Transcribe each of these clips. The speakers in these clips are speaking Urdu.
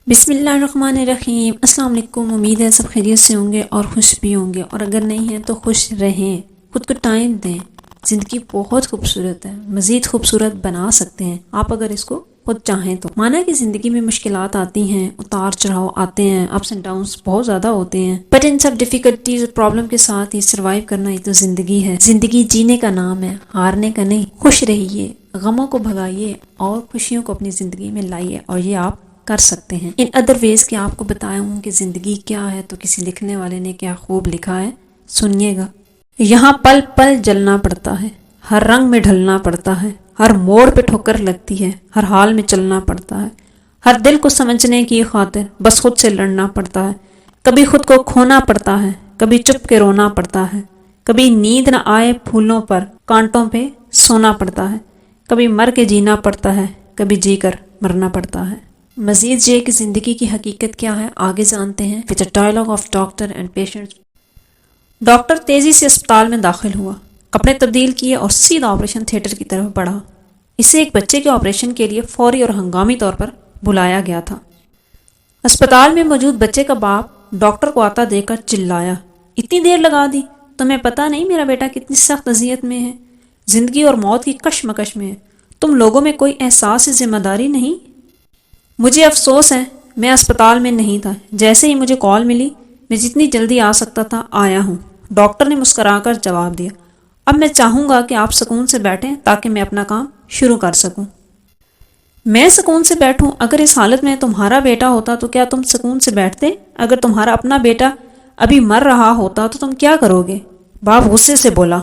بسم اللہ الرحمن الرحیم۔ السلام علیکم، امید ہے سب خیریت سے ہوں گے اور خوش بھی ہوں گے، اور اگر نہیں ہیں تو خوش رہیں، خود کو ٹائم دیں۔ زندگی بہت خوبصورت ہے، مزید خوبصورت بنا سکتے ہیں آپ اگر اس کو خود چاہیں تو۔ مانا کہ زندگی میں مشکلات آتی ہیں، اتار چڑھاؤ آتے ہیں، اپس اینڈ ڈاؤنس بہت زیادہ ہوتے ہیں، بٹ ان سب ڈیفیکلٹیز اور پرابلم کے ساتھ ہی سروائیو کرنا ہی تو زندگی ہے۔ زندگی جینے کا نام ہے، ہارنے کا نہیں۔ خوش رہیے، غموں کو بھگائیے اور خوشیوں کو اپنی زندگی میں لائیے، اور یہ آپ کر سکتے ہیں۔ ان ادر ویز کہ آپ کو بتایا ہوں کہ زندگی کیا ہے، تو کسی لکھنے والے نے کیا خوب لکھا ہے، سنیے گا۔ یہاں پل پل جلنا پڑتا ہے، ہر رنگ میں ڈھلنا پڑتا ہے، ہر موڑ پہ ٹھوکر لگتی ہے، ہر حال میں چلنا پڑتا ہے، ہر دل کو سمجھنے کی خاطر بس خود سے لڑنا پڑتا ہے، کبھی خود کو کھونا پڑتا ہے، کبھی چپ کے رونا پڑتا ہے، کبھی نیند نہ آئے پھولوں پر کانٹوں پہ سونا پڑتا ہے، کبھی مر کے جینا پڑتا ہے، کبھی جی کر مرنا پڑتا ہے۔ مزید یہ کہ زندگی کی حقیقت کیا ہے آگے جانتے ہیں۔ Which a dialogue of doctor and patient. Doctor تیزی سے اسپتال میں داخل ہوا، کپڑے تبدیل کیے اور سیدھا آپریشن تھیٹر کی طرف بڑھا۔ اسے ایک بچے کے آپریشن کے لیے فوری اور ہنگامی طور پر بلایا گیا تھا۔ اسپتال میں موجود بچے کا باپ ڈاکٹر کو آتا دیکھ کر چلایا، اتنی دیر لگا دی، تمہیں پتہ نہیں میرا بیٹا کتنی سخت اذیت میں ہے، زندگی اور موت کی کشمکش میں ہے، تم لوگوں میں کوئی احساس ذمہ داری نہیں؟ مجھے افسوس ہے میں اسپتال میں نہیں تھا، جیسے ہی مجھے کال ملی میں جتنی جلدی آ سکتا تھا آیا ہوں، ڈاکٹر نے مسکرا کر جواب دیا۔ اب میں چاہوں گا کہ آپ سکون سے بیٹھیں تاکہ میں اپنا کام شروع کر سکوں۔ میں سکون سے بیٹھوں؟ اگر اس حالت میں تمہارا بیٹا ہوتا تو کیا تم سکون سے بیٹھتے؟ اگر تمہارا اپنا بیٹا ابھی مر رہا ہوتا تو تم کیا کرو گے؟ باپ غصے سے بولا۔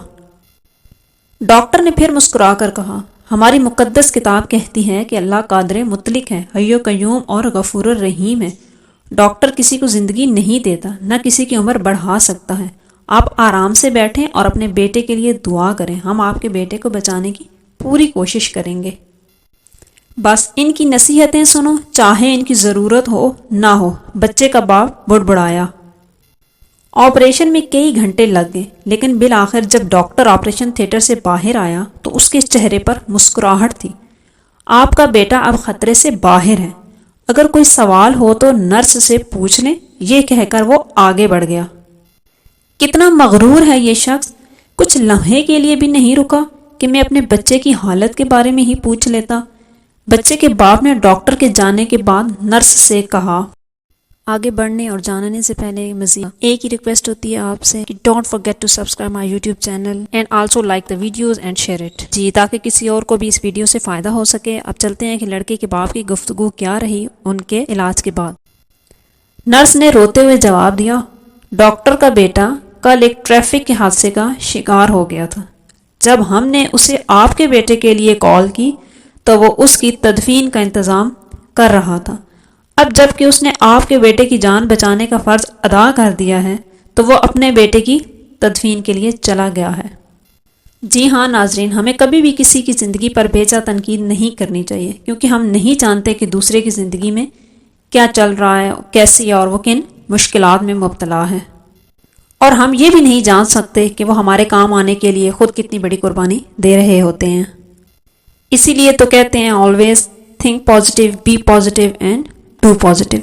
ڈاکٹر نے پھر مسکرا کر کہا، ہماری مقدس کتاب کہتی ہے کہ اللہ قادر مطلق ہے، حی و قیوم اور غفور الرحیم ہے۔ ڈاکٹر کسی کو زندگی نہیں دیتا، نہ کسی کی عمر بڑھا سکتا ہے۔ آپ آرام سے بیٹھیں اور اپنے بیٹے کے لیے دعا کریں، ہم آپ کے بیٹے کو بچانے کی پوری کوشش کریں گے۔ بس ان کی نصیحتیں سنو، چاہے ان کی ضرورت ہو نہ ہو۔ بچے کا باپ بڑبڑایا۔ آپریشن میں کئی گھنٹے لگ گئے، لیکن بالآخر جب ڈاکٹر آپریشن تھیٹر سے باہر آیا تو اس کے چہرے پر مسکراہٹ تھی۔ آپ کا بیٹا اب خطرے سے باہر ہے، اگر کوئی سوال ہو تو نرس سے پوچھ لیں، یہ کہہ کر وہ آگے بڑھ گیا۔ کتنا مغرور ہے یہ شخص، کچھ لمحے کے لیے بھی نہیں رکا کہ میں اپنے بچے کی حالت کے بارے میں ہی پوچھ لیتا۔ بچے کے باپ نے ڈاکٹر کے جانے کے بعد نرس سے کہا، آگے بڑھنے اور جاننے سے پہلے مزید ایک ہی ریکویسٹ ہوتی ہے آپ سے کہ don't forget to subscribe my YouTube channel and also like the videos and share it, جی تاکہ کسی اور کو بھی اس ویڈیو سے فائدہ ہو سکے۔ اب چلتے ہیں کہ لڑکے کے باپ کی گفتگو کیا رہی ان کے علاج کے بعد۔ نرس نے روتے ہوئے جواب دیا، ڈاکٹر کا بیٹا کل ایک ٹریفک کے حادثے کا شکار ہو گیا تھا۔ جب ہم نے اسے آپ کے بیٹے کے لیے کال کی تو وہ اس کی تدفین کا انتظام کر رہا تھا۔ اب جب کہ اس نے آپ کے بیٹے کی جان بچانے کا فرض ادا کر دیا ہے تو وہ اپنے بیٹے کی تدفین کے لیے چلا گیا ہے۔ جی ہاں ناظرین، ہمیں کبھی بھی کسی کی زندگی پر بیجا تنقید نہیں کرنی چاہیے، کیونکہ ہم نہیں جانتے کہ دوسرے کی زندگی میں کیا چل رہا ہے، کیسی اور وہ کن مشکلات میں مبتلا ہے، اور ہم یہ بھی نہیں جان سکتے کہ وہ ہمارے کام آنے کے لیے خود کتنی بڑی قربانی دے رہے ہوتے ہیں۔ اسی لیے تو کہتے ہیں always think positive, be positive and do positive.